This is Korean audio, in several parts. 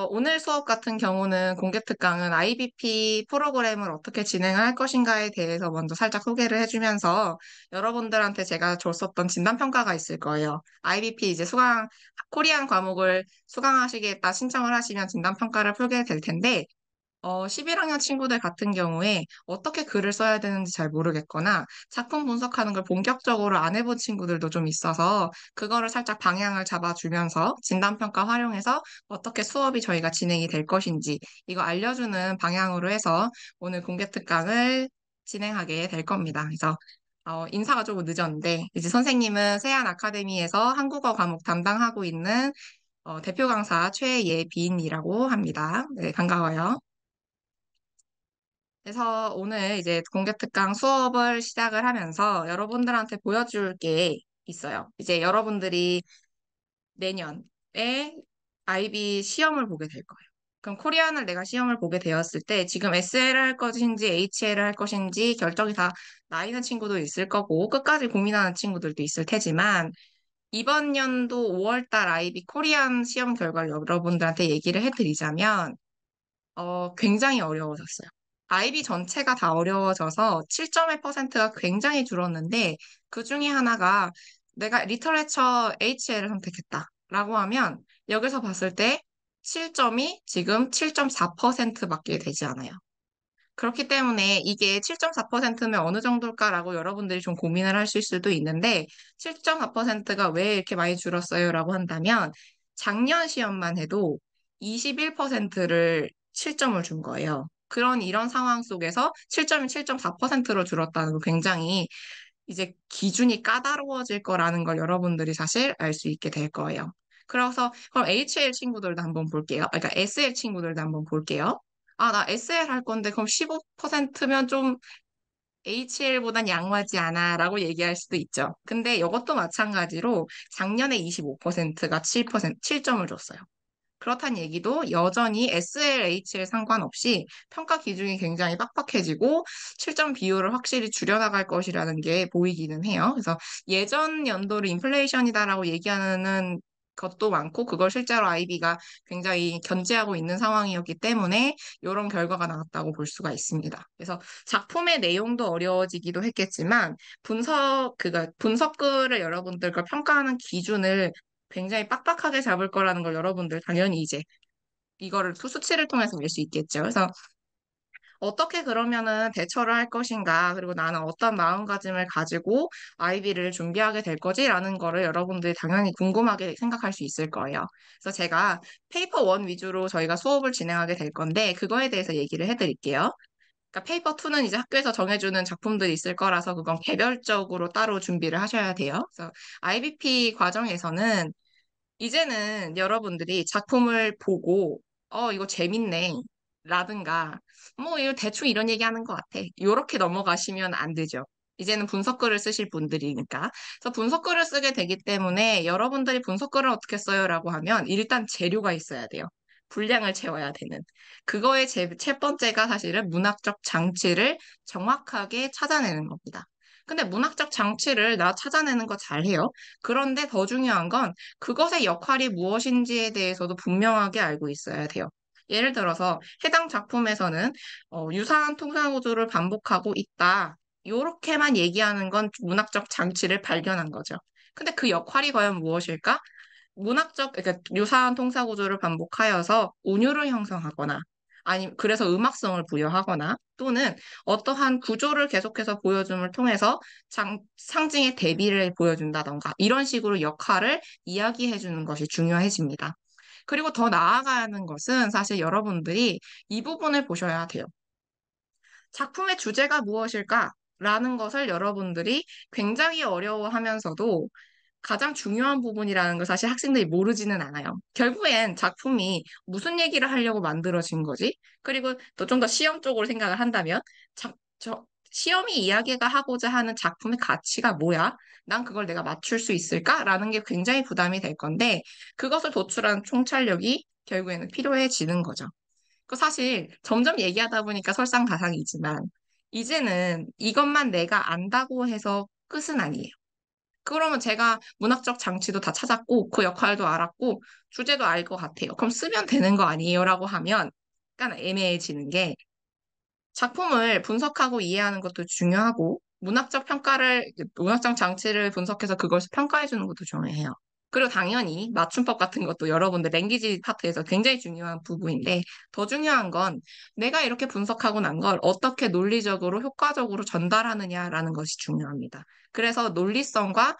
오늘 수업 같은 경우는 공개 특강은 IBP 프로그램을 어떻게 진행할 것인가에 대해서 먼저 살짝 소개를 해주면서 여러분들한테 제가 줬었던 진단평가가 있을 거예요. IBP 이제 코리안 과목을 수강하시겠다 신청을 하시면 진단평가를 풀게 될 텐데, 11학년 친구들 같은 경우에 어떻게 글을 써야 되는지 잘 모르겠거나 작품 분석하는 걸 본격적으로 안 해본 친구들도 좀 있어서 그거를 살짝 방향을 잡아주면서 진단평가 활용해서 어떻게 수업이 저희가 진행이 될 것인지 이거 알려주는 방향으로 해서 오늘 공개 특강을 진행하게 될 겁니다. 그래서 인사가 조금 늦었는데 이제 선생님은 세안 아카데미에서 한국어 과목 담당하고 있는 대표 강사 최예빈이라고 합니다. 네, 반가워요. 그래서 오늘 이제 공개 특강 수업을 시작을 하면서 여러분들한테 보여줄 게 있어요. 이제 여러분들이 내년에 IB 시험을 보게 될 거예요. 그럼 코리안을 내가 시험을 보게 되었을 때 지금 SL 할 것인지 HL 할 것인지 결정이 다 나 있는 친구도 있을 거고 끝까지 고민하는 친구들도 있을 테지만 이번 연도 5월 달 IB 코리안 시험 결과를 여러분들한테 얘기를 해드리자면 굉장히 어려워졌어요. IB 전체가 다 어려워져서 7.1%가 굉장히 줄었는데 그 중에 하나가 내가 리터레처 HL을 선택했다라고 하면 여기서 봤을 때 7점이 지금 7.4%밖에 되지 않아요. 그렇기 때문에 이게 7.4%면 어느 정도일까라고 여러분들이 좀 고민을 하실 수도 있는데 7.4%가 왜 이렇게 많이 줄었어요라고 한다면 작년 시험만 해도 21%를 7점을 준 거예요. 그런 이런 상황 속에서 7점이 7.4%로 줄었다는 거 굉장히 이제 기준이 까다로워질 거라는 걸 여러분들이 사실 알 수 있게 될 거예요. 그래서 그럼 HL 친구들도 한번 볼게요. 그러니까 SL 친구들도 한번 볼게요. 아, 나 SL 할 건데 그럼 15%면 좀 HL보단 양호하지 않아 라고 얘기할 수도 있죠. 근데 이것도 마찬가지로 작년에 25%가 7점을 줬어요. 그렇다는 얘기도 여전히 SL, HL 상관없이 평가 기준이 굉장히 빡빡해지고 7점 비율을 확실히 줄여나갈 것이라는 게 보이기는 해요. 그래서 예전 연도를 인플레이션이다라고 얘기하는 것도 많고 그걸 실제로 아이비가 굉장히 견제하고 있는 상황이었기 때문에 이런 결과가 나왔다고 볼 수가 있습니다. 그래서 작품의 내용도 어려워지기도 했겠지만 분석글을 여러분들 걸 평가하는 기준을 굉장히 빡빡하게 잡을 거라는 걸 여러분들 당연히 이제 이거를 수치를 통해서 알 수 있겠죠. 그래서 어떻게 그러면은 대처를 할 것인가, 그리고 나는 어떤 마음가짐을 가지고 아이비를 준비하게 될 거지라는 거를 여러분들이 당연히 궁금하게 생각할 수 있을 거예요. 그래서 제가 페이퍼 원 위주로 저희가 수업을 진행하게 될 건데 그거에 대해서 얘기를 해드릴게요. 그러니까 페이퍼 2는 이제 학교에서 정해주는 작품들이 있을 거라서 그건 개별적으로 따로 준비를 하셔야 돼요. 그래서 IBP 과정에서는 이제는 여러분들이 작품을 보고, 이거 재밌네. 라든가, 뭐, 이거 대충 이런 얘기 하는 것 같아. 요렇게 넘어가시면 안 되죠. 이제는 분석글을 쓰실 분들이니까. 그래서 분석글을 쓰게 되기 때문에 여러분들이 분석글을 어떻게 써요라고 하면 일단 재료가 있어야 돼요. 분량을 채워야 되는. 그거의 첫 번째가 사실은 문학적 장치를 정확하게 찾아내는 겁니다. 근데 문학적 장치를 나 찾아내는 거 잘해요. 그런데 더 중요한 건 그것의 역할이 무엇인지에 대해서도 분명하게 알고 있어야 돼요. 예를 들어서 해당 작품에서는 유사한 통상구조를 반복하고 있다. 요렇게만 얘기하는 건 문학적 장치를 발견한 거죠. 근데 그 역할이 과연 무엇일까? 그러니까 유사한 통사구조를 반복하여서 운율을 형성하거나, 아니, 그래서 음악성을 부여하거나, 또는 어떠한 구조를 계속해서 보여줌을 통해서 상징의 대비를 보여준다던가, 이런 식으로 역할을 이야기해주는 것이 중요해집니다. 그리고 더 나아가는 것은 사실 여러분들이 이 부분을 보셔야 돼요. 작품의 주제가 무엇일까? 라는 것을 여러분들이 굉장히 어려워하면서도 가장 중요한 부분이라는 걸 사실 학생들이 모르지는 않아요. 결국엔 작품이 무슨 얘기를 하려고 만들어진 거지? 그리고 또 좀 더 시험 쪽으로 생각을 한다면, 시험이 이야기가 하고자 하는 작품의 가치가 뭐야? 난 그걸 내가 맞출 수 있을까? 라는 게 굉장히 부담이 될 건데, 그것을 도출한 총찰력이 결국에는 필요해지는 거죠. 그 사실 점점 얘기하다 보니까 설상가상이지만, 이제는 이것만 내가 안다고 해서 끝은 아니에요. 그러면 제가 문학적 장치도 다 찾았고, 그 역할도 알았고, 주제도 알 것 같아요. 그럼 쓰면 되는 거 아니에요? 라고 하면 약간 애매해지는 게 작품을 분석하고 이해하는 것도 중요하고, 문학적 장치를 분석해서 그걸 평가해 주는 것도 중요해요. 그리고 당연히 맞춤법 같은 것도 여러분들 랭귀지 파트에서 굉장히 중요한 부분인데, 더 중요한 건 내가 이렇게 분석하고 난 걸 어떻게 논리적으로 효과적으로 전달하느냐라는 것이 중요합니다. 그래서 논리성과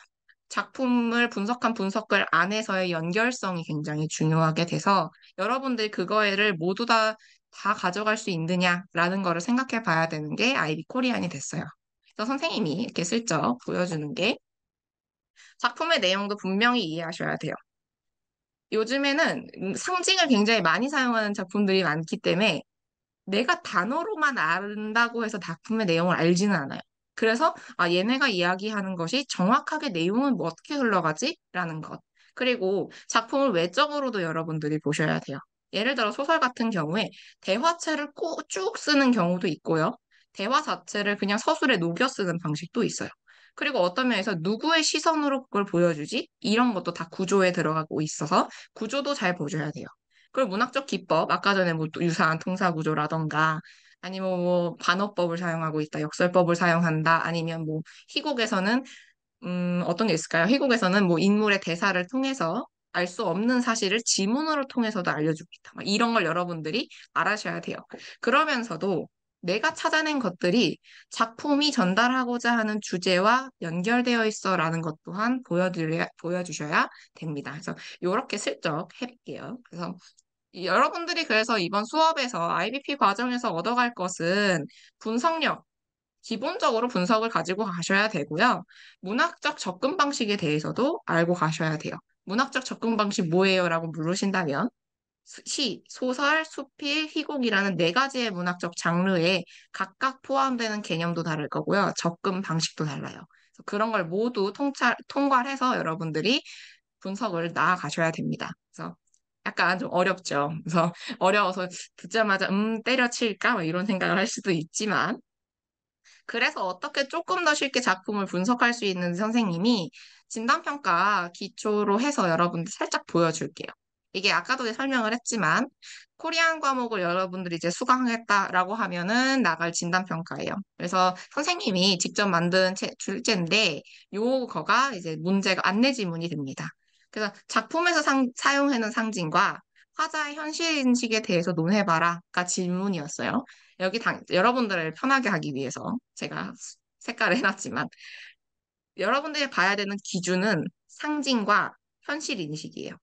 작품을 분석한 분석글 안에서의 연결성이 굉장히 중요하게 돼서 여러분들이 그거를 모두 다 가져갈 수 있느냐라는 거를 생각해 봐야 되는 게 아이비 코리안이 됐어요. 그래서 선생님이 이렇게 슬쩍 보여주는 게 작품의 내용도 분명히 이해하셔야 돼요. 요즘에는 상징을 굉장히 많이 사용하는 작품들이 많기 때문에 내가 단어로만 안다고 해서 작품의 내용을 알지는 않아요. 그래서 얘네가 이야기하는 것이 정확하게 내용은 뭐 어떻게 흘러가지? 라는 것. 그리고 작품을 외적으로도 여러분들이 보셔야 돼요. 예를 들어 소설 같은 경우에 대화체를 꼭 쭉 쓰는 경우도 있고요. 대화 자체를 그냥 서술에 녹여 쓰는 방식도 있어요. 그리고 어떤 면에서 누구의 시선으로 그걸 보여주지? 이런 것도 다 구조에 들어가고 있어서 구조도 잘 보셔야 돼요. 그리고 문학적 기법, 아까 전에 뭐 또 유사한 통사 구조라던가, 아니면 뭐 반어법을 사용하고 있다, 역설법을 사용한다, 아니면 뭐 희곡에서는 어떤 게 있을까요? 희곡에서는 뭐 인물의 대사를 통해서 알 수 없는 사실을 지문으로 통해서도 알려주고 있다. 막 이런 걸 여러분들이 알아셔야 돼요. 그러면서도 내가 찾아낸 것들이 작품이 전달하고자 하는 주제와 연결되어 있어라는 것 또한 보여주셔야 됩니다. 그래서 이렇게 슬쩍 해볼게요. 그래서 여러분들이 그래서 이번 수업에서 IBP 과정에서 얻어갈 것은 분석력, 기본적으로 분석을 가지고 가셔야 되고요. 문학적 접근 방식에 대해서도 알고 가셔야 돼요. 문학적 접근 방식 뭐예요? 라고 물으신다면 시, 소설, 수필, 희곡이라는 네 가지의 문학적 장르에 각각 포함되는 개념도 다를 거고요. 접근 방식도 달라요. 그래서 그런 걸 모두 통과해서 여러분들이 분석을 나아가셔야 됩니다. 그래서 약간 좀 어렵죠. 그래서 어려워서 듣자마자 때려칠까? 뭐 이런 생각을 할 수도 있지만 그래서 어떻게 조금 더 쉽게 작품을 분석할 수 있는지 선생님이 진단평가 기초로 해서 여러분들 살짝 보여줄게요. 이게 아까도 설명을 했지만 코리안 과목을 여러분들이 이제 수강했다라고 하면은 나갈 진단평가예요. 그래서 선생님이 직접 만든 출제인데 요거가 이제 문제가 안내 지문이 됩니다. 그래서 작품에서 사용하는 상징과 화자의 현실 인식에 대해서 논해봐라가 질문이었어요. 여러분들을 편하게 하기 위해서 제가 색깔을 해놨지만 여러분들이 봐야 되는 기준은 상징과 현실 인식이에요.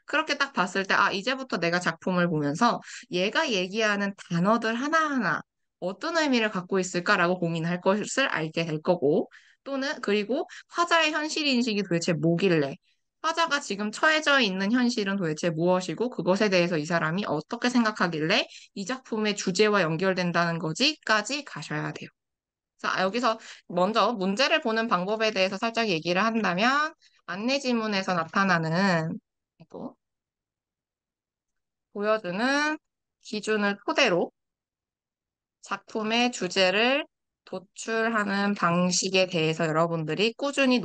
그렇게 딱 봤을 때, 이제부터 내가 작품을 보면서 얘가 얘기하는 단어들 하나하나 어떤 의미를 갖고 있을까라고 고민할 것을 알게 될 거고, 그리고 화자의 현실 인식이 도대체 뭐길래, 화자가 지금 처해져 있는 현실은 도대체 무엇이고, 그것에 대해서 이 사람이 어떻게 생각하길래 이 작품의 주제와 연결된다는 거지까지 가셔야 돼요. 자, 여기서 먼저 문제를 보는 방법에 대해서 살짝 얘기를 한다면, 안내 지문에서 나타나는, 이거, 보여주는 기준을 토대로 작품의 주제를 도출하는 방식에 대해서 여러분들이 꾸준히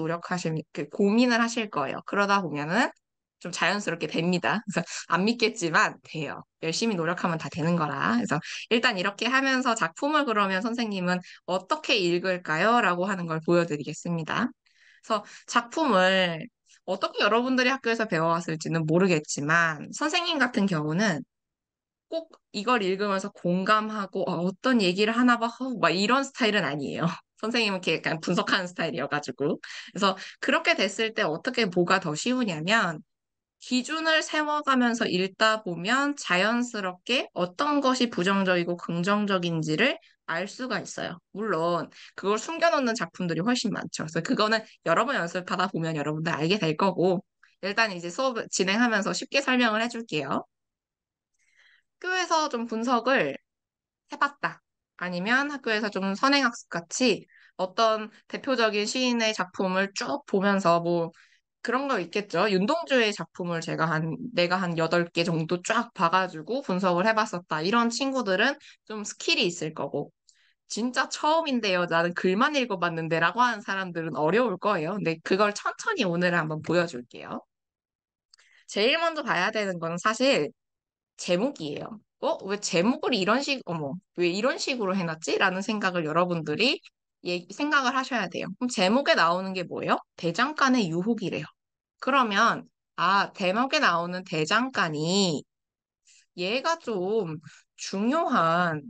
고민을 하실 거예요. 그러다 보면은 좀 자연스럽게 됩니다. 그래서 안 믿겠지만 돼요. 열심히 노력하면 다 되는 거라. 그래서 일단 이렇게 하면서 작품을 그러면 선생님은 어떻게 읽을까요? 라고 하는 걸 보여드리겠습니다. 그래서 작품을 어떻게 여러분들이 학교에서 배워왔을지는 모르겠지만 선생님 같은 경우는 꼭 이걸 읽으면서 공감하고 떤 얘기를 하나 봐, 막 이런 스타일은 아니에요. 선생님은 이렇게 약간 분석하는 스타일이어가지고. 그래서 그렇게 됐을 때 어떻게 뭐가 더 쉬우냐면 기준을 세워가면서 읽다 보면 자연스럽게 어떤 것이 부정적이고 긍정적인지를 알 수가 있어요. 물론 그걸 숨겨놓는 작품들이 훨씬 많죠. 그래서 그거는 여러 번 연습하다 보면 여러분들 알게 될 거고 일단 이제 수업 진행하면서 쉽게 설명을 해줄게요. 학교에서 좀 분석을 해봤다. 아니면 학교에서 좀 선행학습 같이 어떤 대표적인 시인의 작품을 쭉 보면서 뭐 그런 거 있겠죠. 윤동주의 작품을 내가 한 8개 정도 쫙 봐가지고 분석을 해봤었다. 이런 친구들은 좀 스킬이 있을 거고. 진짜 처음인데요. 나는 글만 읽어봤는데 라고 하는 사람들은 어려울 거예요. 근데 그걸 천천히 오늘 한번 보여줄게요. 제일 먼저 봐야 되는 건 사실 제목이에요. 왜 제목을 왜 이런 식으로 해놨지? 라는 생각을 여러분들이 생각을 하셔야 돼요. 그럼 제목에 나오는 게 뭐예요? 대장간의 유혹이래요. 그러면, 제목에 나오는 대장간이 얘가 좀 중요한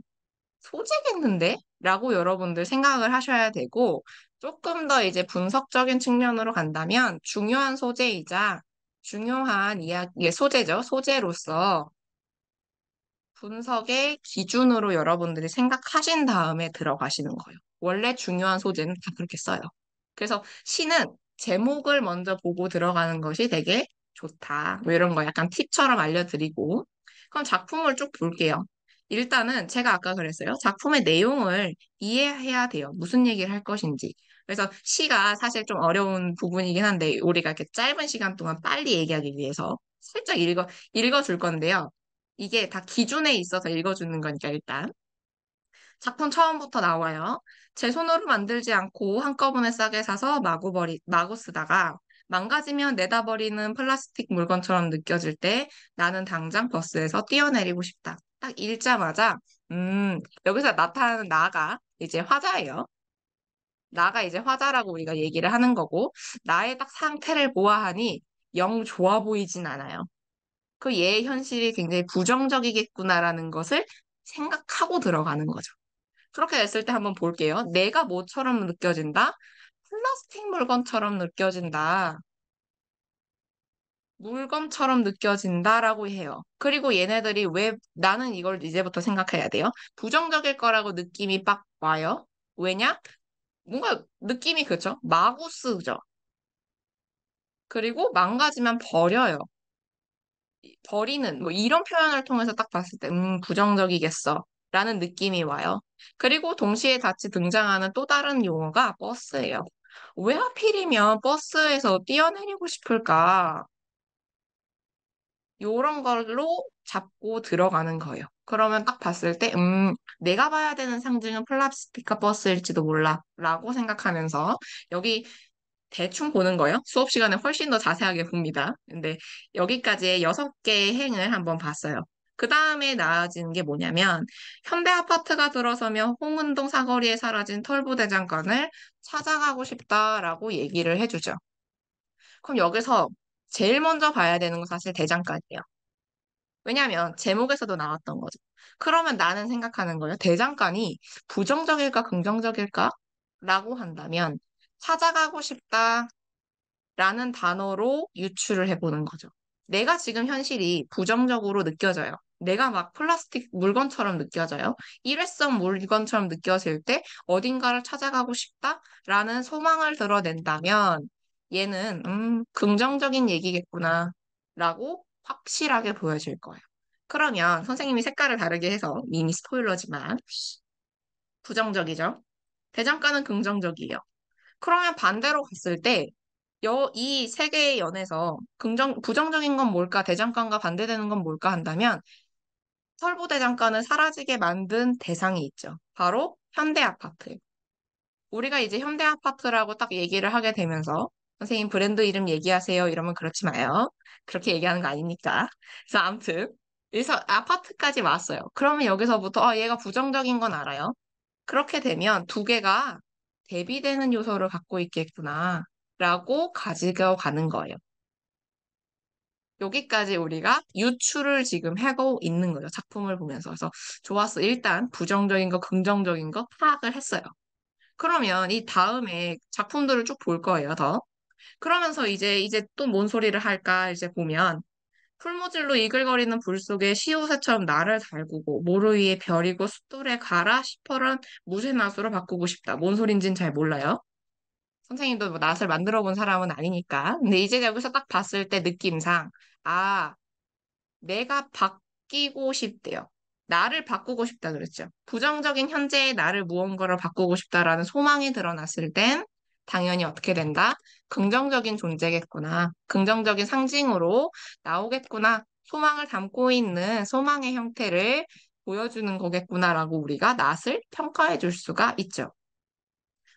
소재겠는데? 라고 여러분들 생각을 하셔야 되고, 조금 더 이제 분석적인 측면으로 간다면, 중요한 소재이자 중요한 소재죠. 소재로서 분석의 기준으로 여러분들이 생각하신 다음에 들어가시는 거예요. 원래 중요한 소재는 다 그렇게 써요. 그래서 시는 제목을 먼저 보고 들어가는 것이 되게 좋다. 뭐 이런 거 약간 팁처럼 알려드리고. 그럼 작품을 쭉 볼게요. 일단은 제가 아까 그랬어요. 작품의 내용을 이해해야 돼요. 무슨 얘기를 할 것인지. 그래서 시가 사실 좀 어려운 부분이긴 한데 우리가 이렇게 짧은 시간 동안 빨리 얘기하기 위해서 살짝 읽어줄 건데요. 이게 다 기준에 있어서 읽어주는 거니까 일단. 작품 처음부터 나와요. 제 손으로 만들지 않고 한꺼번에 싸게 사서 마구 쓰다가 망가지면 내다 버리는 플라스틱 물건처럼 느껴질 때 나는 당장 버스에서 뛰어내리고 싶다. 딱 읽자마자, 여기서 나타나는 나가 이제 화자예요. 나가 이제 화자라고 우리가 얘기를 하는 거고, 나의 딱 상태를 보아하니 영 좋아 보이진 않아요. 그 얘의 현실이 굉장히 부정적이겠구나라는 것을 생각하고 들어가는 거죠. 그렇게 됐을 때 한번 볼게요. 내가 뭐처럼 느껴진다? 플라스틱 물건처럼 느껴진다. 물건처럼 느껴진다라고 해요. 그리고 얘네들이 왜 나는 이걸 이제부터 생각해야 돼요. 부정적일 거라고 느낌이 빡 와요. 왜냐? 뭔가 느낌이 그죠? 마구 쓰죠. 그리고 망가지면 버려요. 버리는 뭐 이런 표현을 통해서 딱 봤을 때 부정적이겠어 라는 느낌이 와요. 그리고 동시에 같이 등장하는 또 다른 용어가 버스예요. 왜 하필이면 버스에서 뛰어내리고 싶을까? 요런 걸로 잡고 들어가는 거예요. 그러면 딱 봤을 때, 내가 봐야 되는 상징은 플라스티카 버스일지도 몰라 라고 생각하면서 여기 대충 보는 거예요. 수업 시간에 훨씬 더 자세하게 봅니다. 근데 여기까지의 6개의 행을 한번 봤어요. 그 다음에 나아지는 게 뭐냐면 현대 아파트가 들어서며 홍은동 사거리에 사라진 털보대장간을 찾아가고 싶다라고 얘기를 해주죠. 그럼 여기서 제일 먼저 봐야 되는 건 사실 대장간이에요. 왜냐하면 제목에서도 나왔던 거죠. 그러면 나는 생각하는 거예요. 대장간이 부정적일까 긍정적일까? 라고 한다면 찾아가고 싶다 라는 단어로 유추를 해보는 거죠. 내가 지금 현실이 부정적으로 느껴져요. 내가 막 플라스틱 물건처럼 느껴져요. 일회성 물건처럼 느껴질 때 어딘가를 찾아가고 싶다라는 소망을 드러낸다면 얘는 긍정적인 얘기겠구나 라고 확실하게 보여질 거예요. 그러면 선생님이 색깔을 다르게 해서 미니 스포일러지만 부정적이죠. 대장간은 긍정적이에요. 그러면 반대로 갔을 때, 이 세 개의 연에서 부정적인 건 뭘까, 대장간과 반대되는 건 뭘까 한다면, 설부대장간을 사라지게 만든 대상이 있죠. 바로 현대아파트. 우리가 이제 현대아파트라고 딱 얘기를 하게 되면서, 선생님 브랜드 이름 얘기하세요. 이러면 그렇지 마요. 그렇게 얘기하는 거 아니니까. 그래서 아무튼, 그래서 아파트까지 왔어요. 그러면 여기서부터, 얘가 부정적인 건 알아요. 그렇게 되면 두 개가 대비되는 요소를 갖고 있겠구나, 라고 가지고 가는 거예요. 여기까지 우리가 유추를 지금 하고 있는 거죠. 작품을 보면서. 그래서 좋았어. 일단 부정적인 거, 긍정적인 거 파악을 했어요. 그러면 이 다음에 작품들을 쭉 볼 거예요, 더. 그러면서 이제 또 뭔 소리를 할까, 이제 보면 풀무질로 이글거리는 불 속에 시옷새처럼 나를 달구고 모루 위에 별이고 숫돌에 가라 시퍼런 무쇠낫으로 바꾸고 싶다. 뭔 소린지는 잘 몰라요. 선생님도 뭐 낫을 만들어 본 사람은 아니니까. 근데 이제 여기서 딱 봤을 때 느낌상 아, 내가 바뀌고 싶대요. 나를 바꾸고 싶다 그랬죠. 부정적인 현재의 나를 무언가로 바꾸고 싶다라는 소망이 드러났을 땐 당연히 어떻게 된다? 긍정적인 존재겠구나. 긍정적인 상징으로 나오겠구나. 소망을 담고 있는 소망의 형태를 보여주는 거겠구나라고 우리가 낫을 평가해 줄 수가 있죠.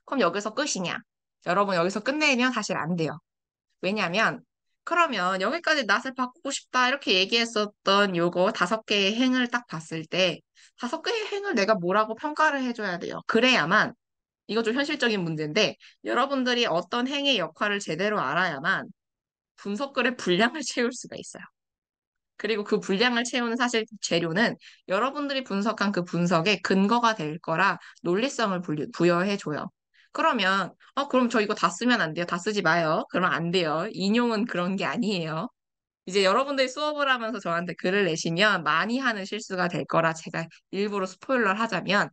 그럼 여기서 끝이냐? 여러분 여기서 끝내면 사실 안 돼요. 왜냐면 그러면 여기까지 낫을 바꾸고 싶다 이렇게 얘기했었던 요거 5개의 행을 딱 봤을 때 5개의 행을 내가 뭐라고 평가를 해줘야 돼요. 그래야만 이거 좀 현실적인 문제인데 여러분들이 어떤 행의 역할을 제대로 알아야만 분석글의 분량을 채울 수가 있어요. 그리고 그 분량을 채우는 사실 재료는 여러분들이 분석한 그 분석의 근거가 될 거라 논리성을 부여해줘요. 그러면, 그럼 저 이거 다 쓰면 안 돼요? 다 쓰지 마요. 그러면 안 돼요. 인용은 그런 게 아니에요. 이제 여러분들이 수업을 하면서 저한테 글을 내시면 많이 하는 실수가 될 거라 제가 일부러 스포일러를 하자면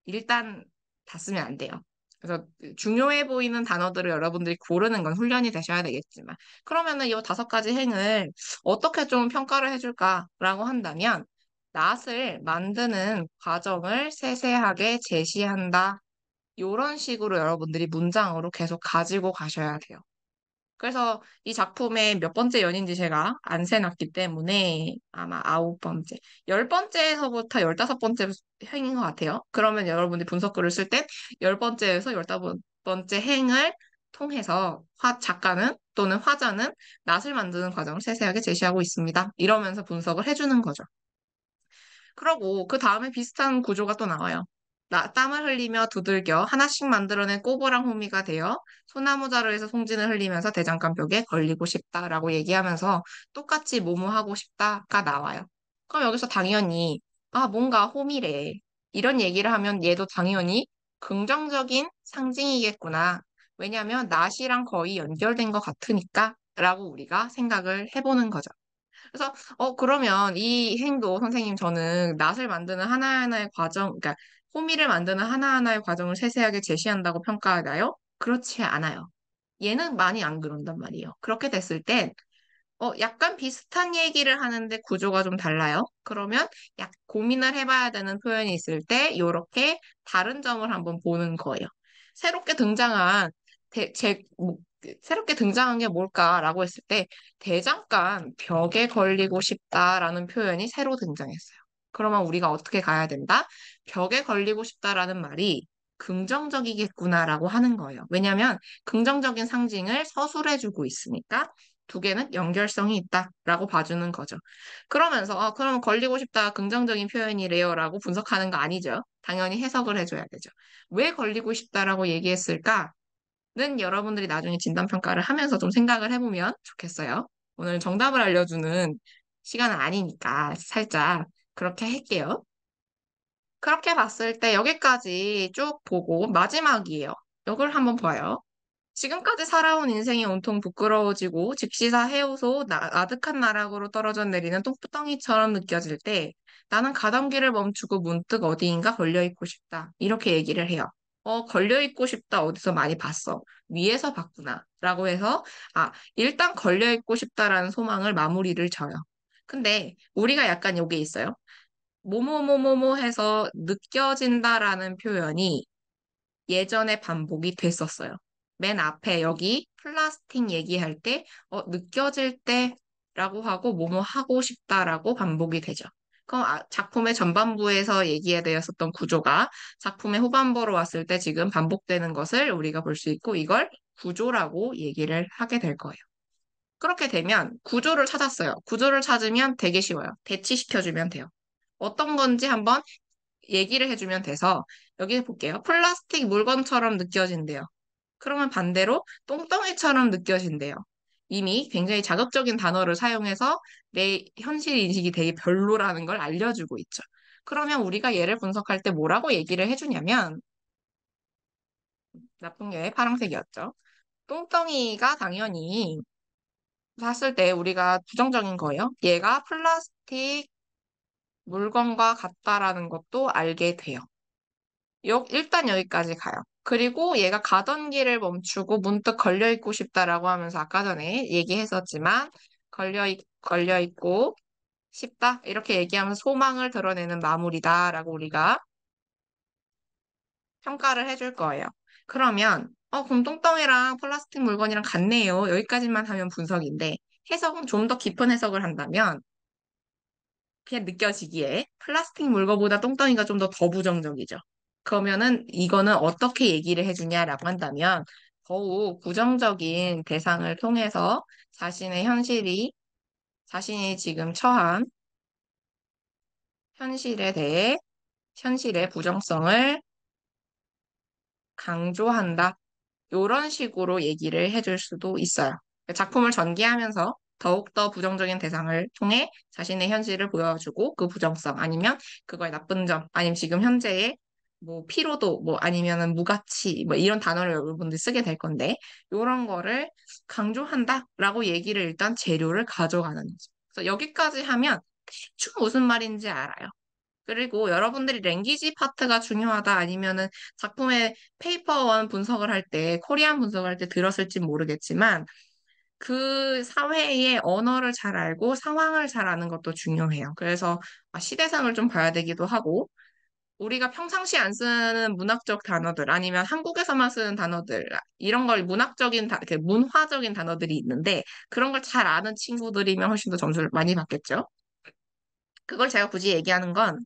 일단 다 쓰면 안 돼요. 그래서 중요해 보이는 단어들을 여러분들이 고르는 건 훈련이 되셔야 되겠지만 그러면은 이 5가지 행을 어떻게 좀 평가를 해줄까라고 한다면 낫을 만드는 과정을 세세하게 제시한다. 이런 식으로 여러분들이 문장으로 계속 가지고 가셔야 돼요. 그래서 이 작품의 몇 번째 연인지 제가 안 세놨기 때문에 아마 9번째, 10번째에서부터 15번째 행인 것 같아요. 그러면 여러분들이 분석글을 쓸 땐 10번째에서 15번째 행을 통해서 작가는 또는 화자는 낫을 만드는 과정을 세세하게 제시하고 있습니다. 이러면서 분석을 해주는 거죠. 그러고 그 다음에 비슷한 구조가 또 나와요. 땀을 흘리며 두들겨 하나씩 만들어낸 꼬부랑 호미가 되어 소나무 자루에서 송진을 흘리면서 대장간 벽에 걸리고 싶다라고 얘기하면서 똑같이 뭐뭐 하고 싶다가 나와요. 그럼 여기서 당연히 뭔가 호미래. 이런 얘기를 하면 얘도 당연히 긍정적인 상징이겠구나. 왜냐하면 낫이랑 거의 연결된 것 같으니까 라고 우리가 생각을 해보는 거죠. 그래서, 그러면 이 행도 선생님 저는 낫을 만드는 하나하나의 과정, 그러니까 호미를 만드는 하나하나의 과정을 세세하게 제시한다고 평가하나요? 그렇지 않아요. 얘는 많이 안 그런단 말이에요. 그렇게 됐을 땐, 약간 비슷한 얘기를 하는데 구조가 좀 달라요. 그러면 약 고민을 해봐야 되는 표현이 있을 때, 요렇게 다른 점을 한번 보는 거예요. 새롭게 등장한 새롭게 등장한 게 뭘까라고 했을 때 대장간 벽에 걸리고 싶다라는 표현이 새로 등장했어요. 그러면 우리가 어떻게 가야 된다? 벽에 걸리고 싶다라는 말이 긍정적이겠구나라고 하는 거예요. 왜냐하면 긍정적인 상징을 서술해주고 있으니까 2개는 연결성이 있다라고 봐주는 거죠. 그러면서 그러면 걸리고 싶다 긍정적인 표현이래요라고 분석하는 거 아니죠. 당연히 해석을 해줘야 되죠. 왜 걸리고 싶다라고 얘기했을까? 는 여러분들이 나중에 진단평가를 하면서 좀 생각을 해보면 좋겠어요. 오늘 정답을 알려주는 시간은 아니니까 살짝 그렇게 할게요. 그렇게 봤을 때 여기까지 쭉 보고 마지막이에요. 이걸 한번 봐요. 지금까지 살아온 인생이 온통 부끄러워지고 즉시사 해오소 아득한 나락으로 떨어져 내리는 똥덩이처럼 느껴질 때 나는 가던 길을 멈추고 문득 어디인가 걸려있고 싶다. 이렇게 얘기를 해요. 걸려있고 싶다. 어디서 많이 봤어. 위에서 봤구나. 라고 해서, 일단 걸려있고 싶다라는 소망을 마무리를 져요. 근데 우리가 약간 여기 있어요. 뭐뭐뭐뭐뭐 해서 느껴진다라는 표현이 예전에 반복이 됐었어요. 맨 앞에 여기 플라스틱 얘기할 때, 느껴질 때라고 하고 뭐뭐 하고 싶다라고 반복이 되죠. 그럼 작품의 전반부에서 얘기되었었던 구조가 작품의 후반부로 왔을 때 지금 반복되는 것을 우리가 볼 수 있고 이걸 구조라고 얘기를 하게 될 거예요. 그렇게 되면 구조를 찾았어요. 구조를 찾으면 되게 쉬워요. 대치시켜주면 돼요. 어떤 건지 한번 얘기를 해주면 돼서 여기 볼게요. 플라스틱 물건처럼 느껴진대요. 그러면 반대로 똥덩이처럼 느껴진대요. 이미 굉장히 자극적인 단어를 사용해서 내 현실 인식이 되게 별로라는 걸 알려주고 있죠. 그러면 우리가 얘를 분석할 때 뭐라고 얘기를 해주냐면 나쁜 게 파란색이었죠. 똥덩이가 당연히 봤을 때 우리가 부정적인 거예요. 얘가 플라스틱 물건과 같다라는 것도 알게 돼요. 일단 여기까지 가요. 그리고 얘가 가던 길을 멈추고 문득 걸려있고 싶다라고 하면서 아까 전에 얘기했었지만 걸려있고 싶다 이렇게 얘기하면서 소망을 드러내는 마무리다라고 우리가 평가를 해줄 거예요. 그러면 그럼 똥덩이랑 플라스틱 물건이랑 같네요. 여기까지만 하면 분석인데 해석은 좀 더 깊은 해석을 한다면 느껴지기에 플라스틱 물건보다 똥덩이가 좀 더 부정적이죠. 그러면은 이거는 어떻게 얘기를 해주냐라고 한다면 더욱 부정적인 대상을 통해서 자신의 현실이 자신이 지금 처한 현실에 대해 현실의 부정성을 강조한다. 이런 식으로 얘기를 해줄 수도 있어요. 작품을 전개하면서 더욱더 부정적인 대상을 통해 자신의 현실을 보여주고 그 부정성 아니면 그거의 나쁜 점 아니면 지금 현재의 뭐 피로도 뭐 아니면은 무가치 뭐 이런 단어를 여러분들 쓰게 될 건데 이런 거를 강조한다라고 얘기를 일단 재료를 가져가는 거죠. 그래서 여기까지 하면 대충 무슨 말인지 알아요. 그리고 여러분들이 랭귀지 파트가 중요하다 아니면은 작품의 페이퍼 원 분석을 할 때, 코리안 분석을 할 때 들었을지 모르겠지만 그 사회의 언어를 잘 알고 상황을 잘 아는 것도 중요해요. 그래서 시대상을 좀 봐야 되기도 하고 우리가 평상시에 안 쓰는 문학적 단어들 아니면 한국에서만 쓰는 단어들 이런 걸 이렇게 문화적인 단어들이 있는데 그런 걸 잘 아는 친구들이면 훨씬 더 점수를 많이 받겠죠. 그걸 제가 굳이 얘기하는 건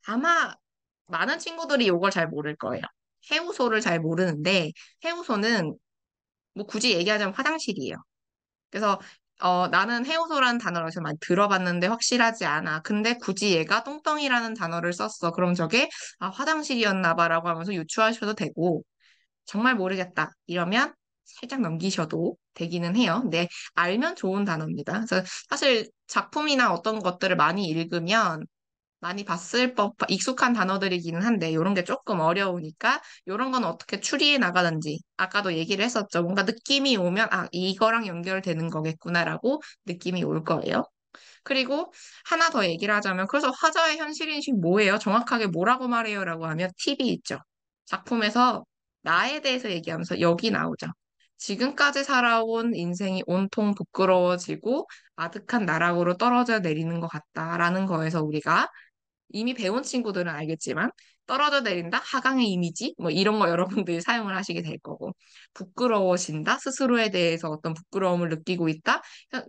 아마 많은 친구들이 이걸 잘 모를 거예요. 해우소를 잘 모르는데 해우소는 뭐 굳이 얘기하자면 화장실이에요. 그래서 나는 해우소라는 단어를 어디서 많이 들어봤는데 확실하지 않아. 근데 굳이 얘가 똥덩이라는 단어를 썼어. 그럼 저게 화장실이었나 봐라고 하면서 유추하셔도 되고 정말 모르겠다. 이러면 살짝 넘기셔도 되기는 해요. 근데 알면 좋은 단어입니다. 그래서 사실 작품이나 어떤 것들을 많이 읽으면 많이 봤을 법, 익숙한 단어들이기는 한데, 이런 게 조금 어려우니까, 이런 건 어떻게 추리해 나가는지, 아까도 얘기를 했었죠. 뭔가 느낌이 오면, 이거랑 연결되는 거겠구나라고 느낌이 올 거예요. 그리고 하나 더 얘기를 하자면, 그래서 화자의 현실인식 뭐예요? 정확하게 뭐라고 말해요? 라고 하면 팁이 있죠. 작품에서 나에 대해서 얘기하면서 여기 나오죠. 지금까지 살아온 인생이 온통 부끄러워지고 아득한 나락으로 떨어져 내리는 것 같다라는 거에서 우리가 이미 배운 친구들은 알겠지만 떨어져 내린다? 하강의 이미지? 뭐 이런 거 여러분들이 사용을 하시게 될 거고 부끄러워진다? 스스로에 대해서 어떤 부끄러움을 느끼고 있다?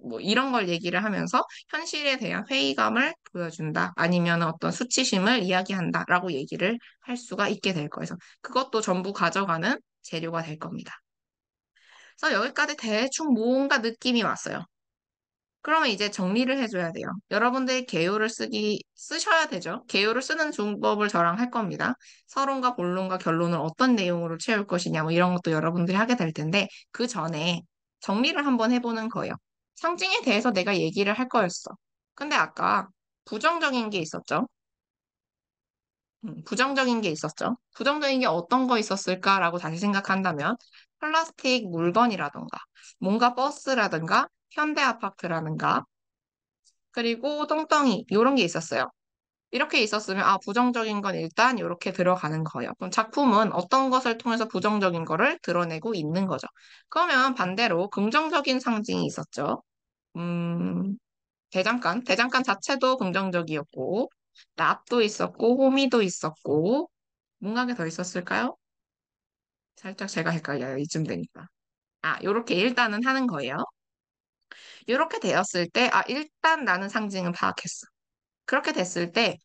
뭐 이런 걸 얘기를 하면서 현실에 대한 회의감을 보여준다. 아니면 어떤 수치심을 이야기한다. 라고 얘기를 할 수가 있게 될 거예요. 그래서 그것도 전부 가져가는 재료가 될 겁니다. 그래서 여기까지 대충 뭔가 느낌이 왔어요. 그러면 이제 정리를 해줘야 돼요. 여러분들이 개요를 쓰셔야 되죠. 개요를 쓰는 중법을 저랑 할 겁니다. 서론과 본론과 결론을 어떤 내용으로 채울 것이냐, 뭐 이런 것도 여러분들이 하게 될 텐데, 그 전에 정리를 한번 해보는 거예요. 상징에 대해서 내가 얘기를 할 거였어. 근데 아까 부정적인 게 있었죠. 부정적인 게 있었죠. 부정적인 게 어떤 거 있었을까라고 다시 생각한다면, 플라스틱 물건이라던가, 뭔가 버스라든가, 현대 아파트라든가, 그리고 똥덩이 이런 게 있었어요. 이렇게 있었으면 부정적인 건 일단 이렇게 들어가는 거예요. 그럼 작품은 어떤 것을 통해서 부정적인 거를 드러내고 있는 거죠. 그러면 반대로 긍정적인 상징이 있었죠. 음, 대장간 자체도 긍정적이었고 납도 있었고 호미도 있었고 뭔가 더 있었을까요? 살짝 제가 헷갈려요. 이쯤 되니까. 요렇게 일단은 하는 거예요. 이렇게 되었을 때 일단 나는 상징은 파악했어. 그렇게 됐을 때,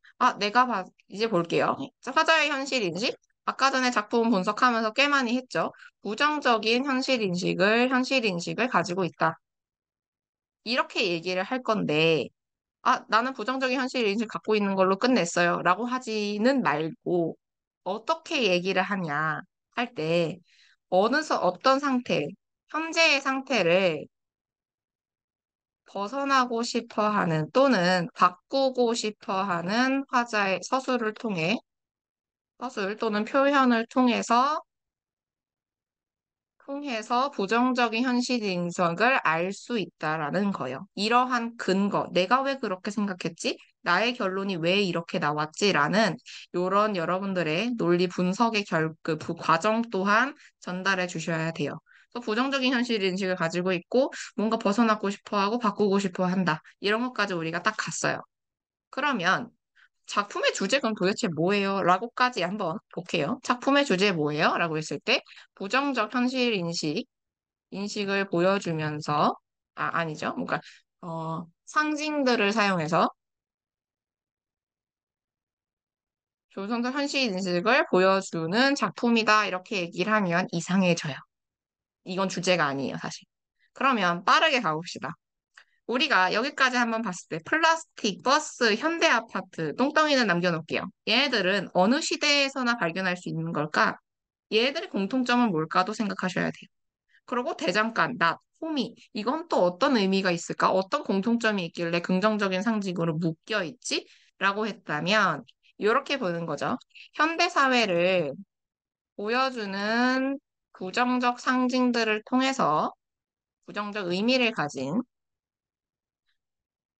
이제 볼게요. 자, 화자의 현실 인식. 아까 전에 작품 분석하면서 꽤 많이 했죠. 부정적인 현실 인식을 가지고 있다. 이렇게 얘기를 할 건데, 나는 부정적인 현실 인식 갖고 있는 걸로 끝냈어요. 라고 하지는 말고, 어떻게 얘기를 하냐 할 때, 어떤 상태, 현재의 상태를 벗어나고 싶어 하는 또는 바꾸고 싶어 하는 화자의 서술 또는 표현을 통해서 부정적인 현실 인식을 알 수 있다라는 거예요. 이러한 근거, 내가 왜 그렇게 생각했지? 나의 결론이 왜 이렇게 나왔지라는 이런 여러분들의 논리 분석의 과정 또한 전달해 주셔야 돼요. 그래서 부정적인 현실 인식을 가지고 있고 뭔가 벗어나고 싶어 하고 바꾸고 싶어 한다. 이런 것까지 우리가 딱 갔어요. 그러면 작품의 주제 그럼 도대체 뭐예요? 라고까지 한번 볼게요. 작품의 주제 뭐예요? 라고 했을 때 부정적 현실 인식을 보여주면서 아니죠. 그러니까 상징들을 사용해서 조선소 현실인식을 보여주는 작품이다. 이렇게 얘기를 하면 이상해져요. 이건 주제가 아니에요, 사실. 그러면 빠르게 가봅시다. 우리가 여기까지 한번 봤을 때 플라스틱, 버스, 현대 아파트, 똥덩이는 남겨놓을게요. 얘네들은 어느 시대에서나 발견할 수 있는 걸까? 얘네들의 공통점은 뭘까도 생각하셔야 돼요. 그리고 대장간, 낫, 호미, 이건 또 어떤 의미가 있을까? 어떤 공통점이 있길래 긍정적인 상징으로 묶여 있지? 라고 했다면 이렇게 보는 거죠. 현대 사회를 보여주는 부정적 상징들을 통해서 부정적 의미를 가진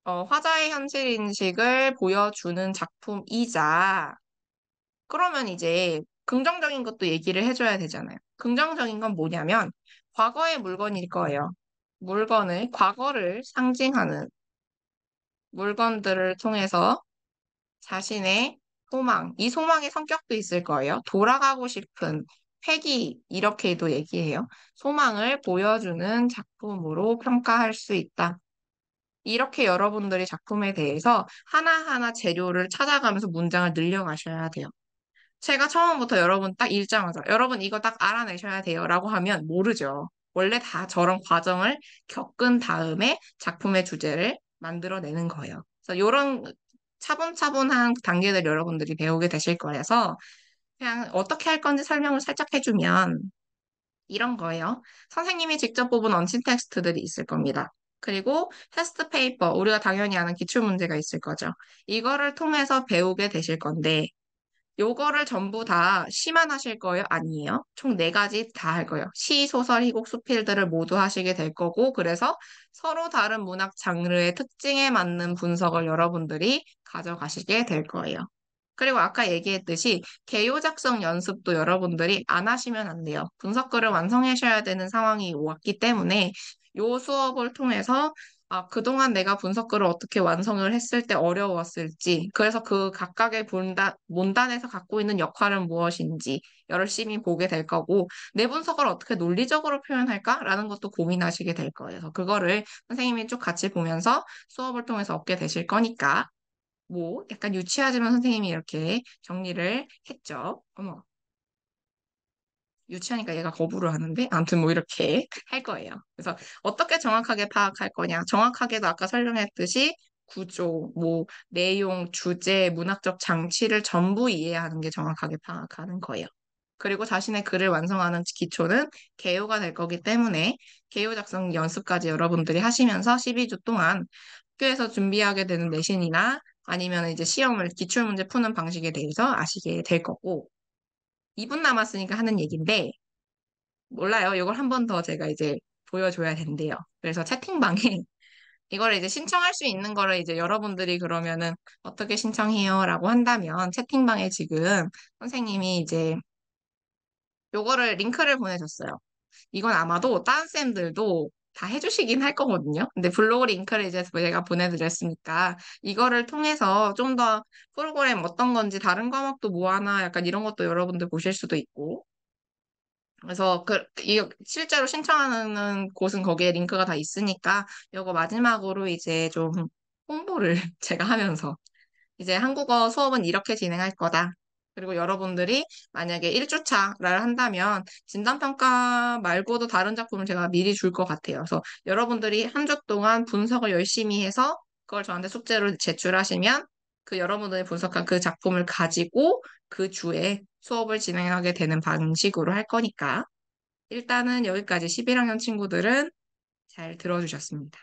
화자의 현실 인식을 보여주는 작품이자 그러면 이제 긍정적인 것도 얘기를 해줘야 되잖아요. 긍정적인 건 뭐냐면 과거의 물건일 거예요. 과거를 상징하는 물건들을 통해서 자신의 소망, 이 소망의 성격도 있을 거예요. 돌아가고 싶은 회귀, 이렇게도 얘기해요. 소망을 보여주는 작품으로 평가할 수 있다. 이렇게 여러분들이 작품에 대해서 하나하나 재료를 찾아가면서 문장을 늘려가셔야 돼요. 제가 처음부터 여러분 딱 읽자마자 여러분 이거 딱 알아내셔야 돼요 라고 하면 모르죠. 원래 다 저런 과정을 겪은 다음에 작품의 주제를 만들어내는 거예요. 그래서 이런 차분차분한 단계들 여러분들이 배우게 되실 거라서 그냥 어떻게 할 건지 설명을 살짝 해주면 이런 거예요. 선생님이 직접 뽑은 언친 텍스트들이 있을 겁니다. 그리고 테스트 페이퍼, 우리가 당연히 아는 기출문제가 있을 거죠. 이거를 통해서 배우게 되실 건데 요거를 전부 다 시만 하실 거예요? 아니에요. 총 네 가지 다 할 거예요. 시, 소설, 희곡, 수필들을 모두 하시게 될 거고, 그래서 서로 다른 문학 장르의 특징에 맞는 분석을 여러분들이 가져가시게 될 거예요. 그리고 아까 얘기했듯이 개요 작성 연습도 여러분들이 안 하시면 안 돼요. 분석글을 완성하셔야 되는 상황이 왔기 때문에 요 수업을 통해서 그동안 내가 분석글을 어떻게 완성을 했을 때 어려웠을지, 그래서 그 각각의 문단에서 갖고 있는 역할은 무엇인지 열심히 보게 될 거고, 내 분석을 어떻게 논리적으로 표현할까라는 것도 고민하시게 될 거예요. 그래서 그거를 선생님이 쭉 같이 보면서 수업을 통해서 얻게 되실 거니까, 뭐, 약간 유치하지만 선생님이 이렇게 정리를 했죠. 어머, 유치하니까 얘가 거부를 하는데, 아무튼 뭐 이렇게 할 거예요. 그래서 어떻게 정확하게 파악할 거냐. 정확하게도 아까 설명했듯이 구조, 뭐, 내용, 주제, 문학적 장치를 전부 이해하는 게 정확하게 파악하는 거예요. 그리고 자신의 글을 완성하는 기초는 개요가 될 거기 때문에 개요 작성 연습까지 여러분들이 하시면서 12주 동안 학교에서 준비하게 되는 내신이나 아니면 이제 시험을 기출문제 푸는 방식에 대해서 아시게 될 거고 2분 남았으니까 하는 얘기인데 몰라요. 이걸 한 번 더 제가 이제 보여줘야 된대요. 그래서 채팅방에 이거를 이제 신청할 수 있는 거를 이제 여러분들이 그러면은 어떻게 신청해요? 라고 한다면 채팅방에 지금 선생님이 이제 요거를 링크를 보내줬어요. 이건 아마도 다른 쌤들도 다 해주시긴 할 거거든요. 근데 블로그 링크를 이제 제가 보내드렸으니까 이거를 통해서 좀 더 프로그램 어떤 건지 다른 과목도 뭐 하나 약간 이런 것도 여러분들 보실 수도 있고 그래서 실제로 신청하는 곳은 거기에 링크가 다 있으니까 이거 마지막으로 이제 좀 홍보를 제가 하면서 이제 한국어 수업은 이렇게 진행할 거다. 그리고 여러분들이 만약에 1주차를 한다면 진단평가 말고도 다른 작품을 제가 미리 줄 것 같아요. 그래서 여러분들이 한 주 동안 분석을 열심히 해서 그걸 저한테 숙제로 제출하시면 그 여러분들이 분석한 그 작품을 가지고 그 주에 수업을 진행하게 되는 방식으로 할 거니까 일단은 여기까지 11학년 친구들은 잘 들어주셨습니다.